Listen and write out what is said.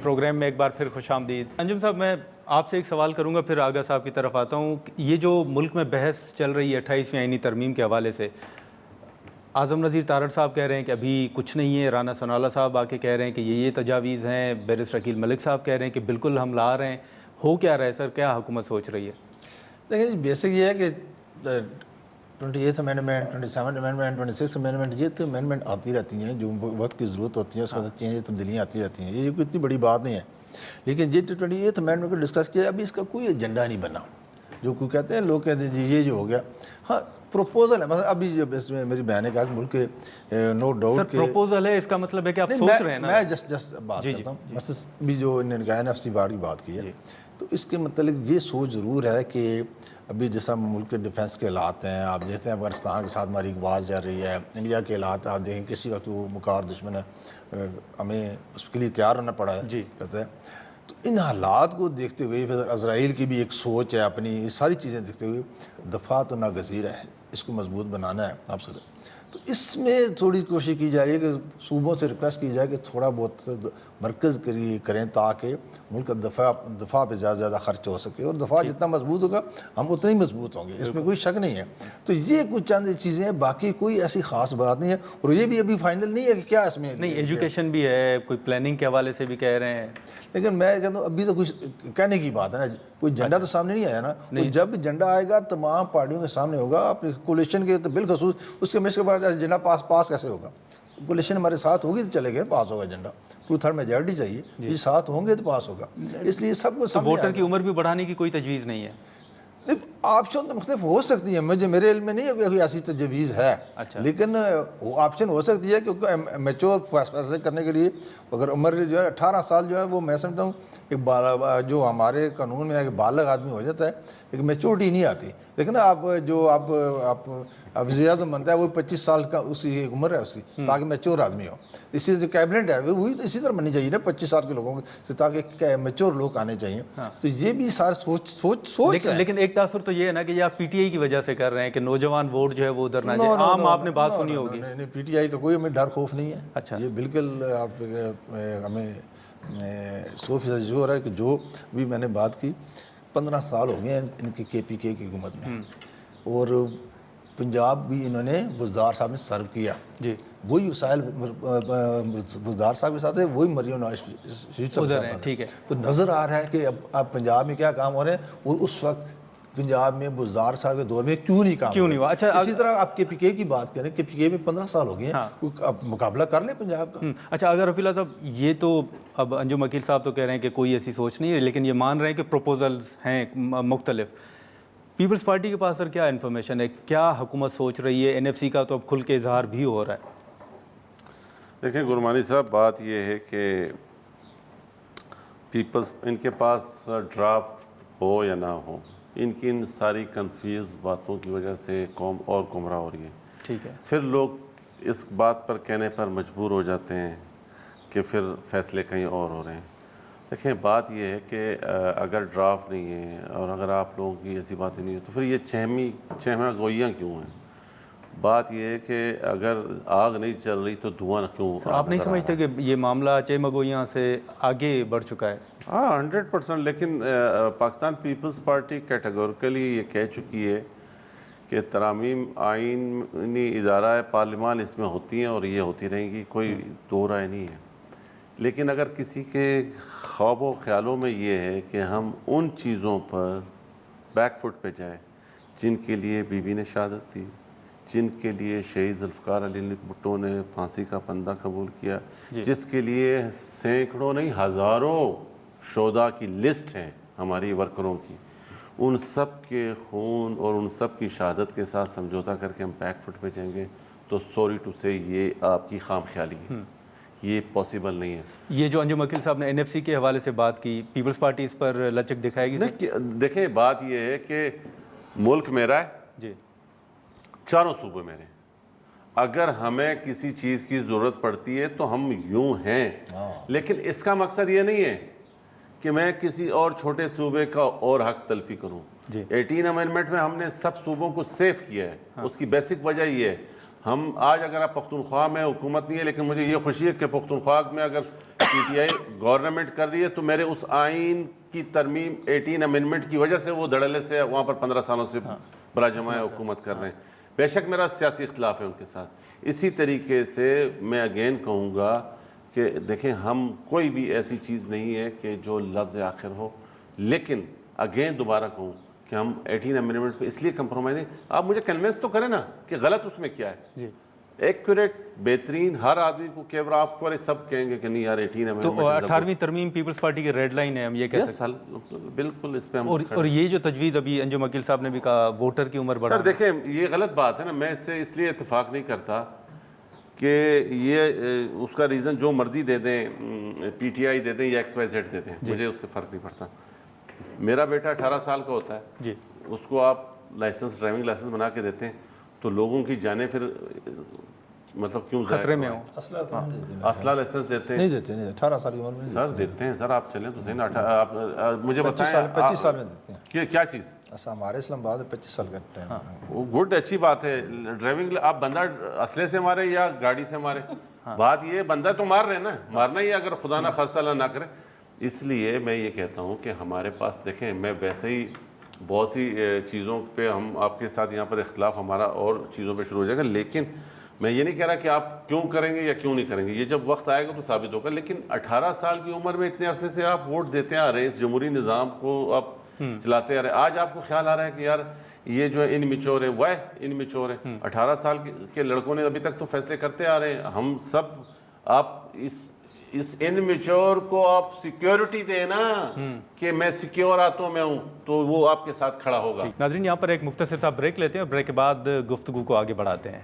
Programme میں ایک بار پھر خوش آمدید۔ انجم صاحب، میں آپ سے ایک سوال کروں گا پھر آغا صاحب کی طرف آتا ہوں۔ یہ جو ملک میں بحث چل رہی ہے 28ویں آئینی ترمیم کے حوالے سے، اعظم نذیر تارڑ صاحب کہہ رہے ہیں کہ ابھی کچھ نہیں ہے، رانا ثناءاللہ صاحب آ کے کہہ رہے ہیں کہ یہ تجاویز ہیں، بیرسٹر عقیل ملک صاحب کہہ رہے ہیں کہ بالکل ہم لا رہے ہیں۔ ہو کیا رہا ہے سر؟ کیا حکومت سوچ رہی ہے؟ دیکھیں جی، بیسک یہ ہے کہ 28 امینڈمنٹ، 27 امینڈمنٹ، 26 امینڈمنٹ، یہ تو امینڈمنٹ آتی رہتی ہیں، جو وقت کی ضرورت ہوتی ہے اس وقت چینج تبدیلیاں آتی رہتی ہیں، یہ کوئی اتنی بڑی بات نہیں ہے۔ لیکن یہ 28 امینڈمنٹ کو ڈسکس کیا، ابھی اس کا کوئی ایجنڈا نہیں بنا۔ جو کوئی کہتے ہیں، لوگ کہتے ہیں جی یہ جو ہو گیا، ہاں پروپوزل ہے، مثلا ابھی جب اس میں میری بہن نے کہا کہ ملک کے نو ڈاؤٹ کہ پروپوزل ہے، اس کا مطلب ہے کہ آپ سوچ رہے ہیں نا؟ میں جسٹ بات کرتا ہوں، مثلا ابھی جو انہوں نے کہا NFC بارڈ کی بات کی ہے، تو اس کے متعلق یہ سوچ ضرور ہے کہ ابھی جس طرح ملک کے ڈیفنس کے حالات ہیں، آپ دیکھتے ہیں افغانستان کے ساتھ ہماری آواز جا رہی ہے، انڈیا کے حالات آپ دیکھیں کسی وقت وہ مکار دشمن ہے، ہمیں اس کے لیے تیار ہونا پڑا ہے کہتے ہیں۔ تو ان حالات کو دیکھتے ہوئے پھر اسرائیل کی بھی ایک سوچ ہے اپنی، یہ ساری چیزیں دیکھتے ہوئے دفاع تو ناگزیر ہے، اس کو مضبوط بنانا ہے آپ سے۔ تو اس میں تھوڑی کوشش کی جا رہی ہے کہ صوبوں سے ریکویسٹ کی جائے کہ تھوڑا بہت مرکز کریں تاکہ ملک کا دفاع پہ زیادہ زیادہ خرچ ہو سکے، اور دفاع جتنا مضبوط ہوگا ہم اتنے ہی مضبوط ہوں گے، اس میں کوئی شک نہیں ہے۔ تو یہ کچھ چند چیزیں ہیں، باقی کوئی ایسی خاص بات نہیں ہے، اور یہ بھی ابھی فائنل نہیں ہے کہ کیا اس میں نہیں، ایجوکیشن بھی ہے، کوئی پلاننگ کے حوالے سے بھی کہہ رہے ہیں، لیکن میں کہتا ہوں ابھی تو کچھ کہنے کی بات ہے نا، کوئی جھنڈا تو سامنے نہیں آیا نا۔ جب جھنڈا آئے گا تمام پارٹیوں کے سامنے ہوگا، اپنی کولیشن کے تو بالخصوص اس کے مشکل بعد جھنڈا پاس کیسے ہوگا؟ کولیشن ہمارے ساتھ ہوگی تو چلے گئے، پاس ہوگا جھنڈا، 2/3 میجارٹی چاہیے، یہ ساتھ ہوں گے تو پاس ہوگا۔ اس لیے سب کو ووٹر کی عمر بھی بڑھانے کی کوئی تجویز نہیں ہے؟ آپشن تو مختلف ہو سکتی ہیں، میرے علم میں نہیں ہے کہ کوئی ایسی تجویز ہے، لیکن وہ آپشن ہو سکتی ہے، کیونکہ میچور فیصلے کرنے کے لیے اگر عمر جو ہے 18 سال جو ہے وہ میں سمجھتا ہوں کہ جو ہمارے قانون میں ہے کہ بالغ آدمی ہو جاتا ہے، لیکن میچورٹی نہیں آتی۔ لیکن آپ جو آپ وزیر اعظم بنتا ہے وہ 25 سال کا اس کی عمر ہے اس کی، تاکہ میچور آدمی ہو۔ اسی جو کیبنٹ ہے وہی تو اسی طرح بننی چاہیے نا 25 سال کے لوگوں سے، تاکہ میچور لوگ آنے چاہیے۔ تو یہ بھی سارے سوچ ہے۔ لیکن ایک تاثر تو یہ ہے نا کہ یہ آپ PTI کی وجہ سے کر رہے ہیں کہ نوجوان ووٹ جو ہے وہ ادھر نہ جائے، عام آپ نے بات سنی ہوگی۔ نہیں، PTI کا کوئی ہمیں ڈر خوف نہیں ہے، یہ بالکل آپ ہمیں 100% جو ہو رہا ہے کہ جو بھی میں نے بات کی 15 سال ہو گئے ہیں ان کی KPK کی حکومت میں، اور پنجاب بھی انہوں نے بزدار صاحب نے سرو کیا، وہی وسائل بزدار صاحب کے ساتھ ہے، وہی مریم نواز شریف صاحب کے ساتھ، تو نظر آ رہا ہے کہ اب پنجاب میں کیا کام ہو رہے ہیں، اور اس وقت پنجاب میں بزدار صاحب کے دور میں کیوں نہیں کام ہوا۔ اسی طرح آپ KPK کی بات کریں، KPK میں 15 سال ہو گئے ہیں، اب مقابلہ کر لیں پنجاب کا۔ اچھا، اگر رفیع اللہ صاحب یہ تو اب انجم عقیل صاحب تو کہہ رہے ہیں کہ کوئی ایسی سوچ نہیں ہے، لیکن یہ مان رہے ہیں کہ پروپوزلز ہیں مختلف، پیپلز پارٹی کے پاس سر کیا انفارمیشن ہے، کیا حکومت سوچ رہی ہے؟ NFC کا تو اب کھل کے اظہار بھی ہو رہا ہے۔ دیکھیں گرمانی صاحب، بات یہ ہے کہ پیپلز ان کے پاس ڈرافٹ ہو یا نہ ہو، ان کی ان ساری کنفیوز باتوں کی وجہ سے قوم اور گمراہ ہو رہی ہے۔ ٹھیک ہے، پھر لوگ اس بات پر کہنے پر مجبور ہو جاتے ہیں کہ پھر فیصلے کہیں اور ہو رہے ہیں۔ دیکھیں بات یہ ہے کہ اگر ڈرافٹ نہیں ہے اور اگر آپ لوگوں کی ایسی باتیں نہیں ہیں تو پھر یہ چہمہ گوئیاں کیوں ہیں؟ بات یہ ہے کہ اگر آگ نہیں چل رہی تو دھواں کیوں؟ آپ نہیں سمجھتے کہ یہ معاملہ چہمہ گوئیاں سے آگے بڑھ چکا ہے؟ ہاں 100%، لیکن پاکستان پیپلز پارٹی کیٹیگوریکلی یہ کہہ چکی ہے کہ ترامیم آئینی ادارہ پارلیمان اس میں ہوتی ہیں اور یہ ہوتی رہیں گی، کوئی دو رائے نہیں ہے۔ لیکن اگر کسی کے خواب و خیالوں میں یہ ہے کہ ہم ان چیزوں پر بیک فٹ پہ جائیں جن کے لیے بی بی نے شہادت دی، جن کے لیے شہید ذوالفقار علی بھٹو نے پھانسی کا پندہ قبول کیا، جس کے لیے سینکڑوں نہیں ہزاروں شہداء کی لسٹ ہے ہماری ورکروں کی، ان سب کے خون اور ان سب کی شہادت کے ساتھ سمجھوتہ کر کے ہم بیک فٹ پہ جائیں گے تو سوری ٹو سے یہ آپ کی خام خیالی ہے، یہ پاسبل نہیں ہے۔ یہ جو انجم عقیل صاحب نے NFC کے حوالے سے بات کی، پیپلز پارٹی اس پر لچک دکھائے گی؟ دیکھیں بات یہ ہے کہ ملک میرا ہے جی، چاروں صوبے میرے، اگر ہمیں کسی چیز کی ضرورت پڑتی ہے تو ہم یوں ہیں، لیکن اس کا مقصد یہ نہیں ہے کہ میں کسی اور چھوٹے صوبے کا اور حق تلفی کروں۔ 18 امینڈمنٹ میں ہم نے سب صوبوں کو سیف کیا ہے، اس کی بیسک وجہ یہ ہے ہم آج اگر آپ پختونخوا میں حکومت نہیں ہے، لیکن مجھے یہ خوشی ہے کہ پختونخوا میں اگر پی ٹی آئی گورنمنٹ کر رہی ہے تو میرے اس آئین کی ترمیم 18 امینڈمنٹ کی وجہ سے وہ دھڑلے سے وہاں پر 15 سالوں سے برا جماع حکومت کر رہے ہیں. بے شک میرا سیاسی اختلاف ہے ان کے ساتھ. اسی طریقے سے میں اگین کہوں گا کہ دیکھیں ہم کوئی بھی ایسی چیز نہیں ہے کہ جو لفظ آخر ہو, لیکن اگین دوبارہ کہوں کہ ہم 18 امینڈمنٹ پہ اس لیے کمپرومائز نہیں. آپ مجھے کنوینس تو کریں نا کہ غلط اس میں کیا ہے. جی ایکوریٹ بہترین ہر آدمی کو کہ آپ کو سب کہیں گے کہ نہیں یار 18 تو امینڈمنٹ 18ویں ترمیم پیپلز پارٹی کی ریڈ لائن ہے, ہم یہ کہہ سکتے ہیں. بالکل اس پہ ہم اور یہ جو تجویز ابھی انجم عقیل صاحب نے بھی کہا ووٹر کی عمر بڑھا. سر دیکھیں یہ غلط بات ہے نا, میں اس لیے اتفاق نہیں کرتا کہ یہ اس کا ریزن جو مرضی دے دیں, پی ٹی آئی دے دیں یا ایکس وائی زیڈ دے دیں, مجھے اس سے فرق نہیں پڑتا. میرا بیٹا 18 سال کا ہوتا ہے, جی اس کو آپ لائسنس ڈرائیونگ لائسنس بنا کے دیتے ہیں تو لوگوں کی جانیں پھر مطلب کیوں خطرے میں ہوں. اسلحہ لائسنس دیتے ہیں نہیں دیتے, نہیں 18 سال کی عمر میں سر دیتے ہیں. سر آپ چلیں تو صحیح نا, آپ مجھے بتائیں 25 سال میں دیتے ہیں. کہ کیا چیز ایسا ہمارے اسلام آباد میں 25 سال کا ٹائم ہے. وہ گڈ اچھی بات ہے. ڈرائیونگ آپ بندہ اسلحے سے مارے یا گاڑی سے مارے, بات یہ بندہ تو مار رہے ہیں نا, مارنا ہی اگر خدا نہ خواستہ اللہ نہ کرے. اس لیے میں یہ کہتا ہوں کہ ہمارے پاس دیکھیں, میں ویسے ہی بہت سی چیزوں پہ ہم آپ کے ساتھ یہاں پر اختلاف ہمارا اور چیزوں پہ شروع ہو جائے گا, لیکن میں یہ نہیں کہہ رہا کہ آپ کیوں کریں گے یا کیوں نہیں کریں گے, یہ جب وقت آئے گا تو ثابت ہوگا. لیکن 18 سال کی عمر میں اتنے عرصے سے آپ ووٹ دیتے آ رہے ہیں, اس جمہوری نظام کو آپ چلاتے آ رہے ہیں. آج آپ کو خیال آ رہا ہے کہ یار یہ جو ہے ان میچور ہے, وہ ان میچور ہے. 18 سال کے لڑکوں نے ابھی تک تو فیصلے کرتے آ رہے ہیں. ہم سب آپ اس ان میچور کو آپ سیکیورٹی دیں نا کہ میں سیکیور ہاتھوں میں ہوں, تو وہ آپ کے ساتھ کھڑا ہوگا. ناظرین یہاں پر ایک مختصر سا بریک لیتے ہیں اور بریک کے بعد گفتگو کو آگے بڑھاتے ہیں.